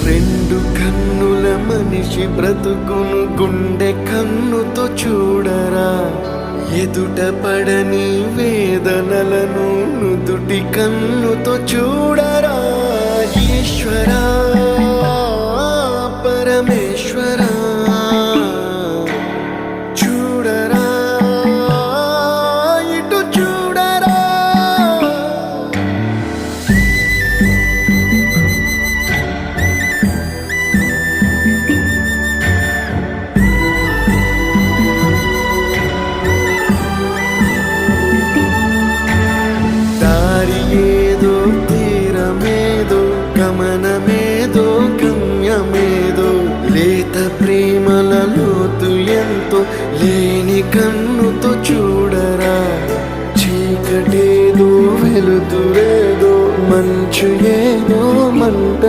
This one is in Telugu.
రెండు కన్నుల మనిషి బ్రతుకును గుండె కన్నుతో చూడరా, ఎదుట పడని వేదనలను నుదుటి కన్నుతో చూడరా. ఈశ్వరా పరమేశ్వరా చూడరా, ఇటు చూడరా. దారి ఏదో తీరమేదో గమనమేదో గమ్యమేదో, లేత ప్రేమల లోతు ఎంతో లేని కన్నుతో చూడరా. చీకటేదో వెలుతురేదో మంచు ఏదో మంట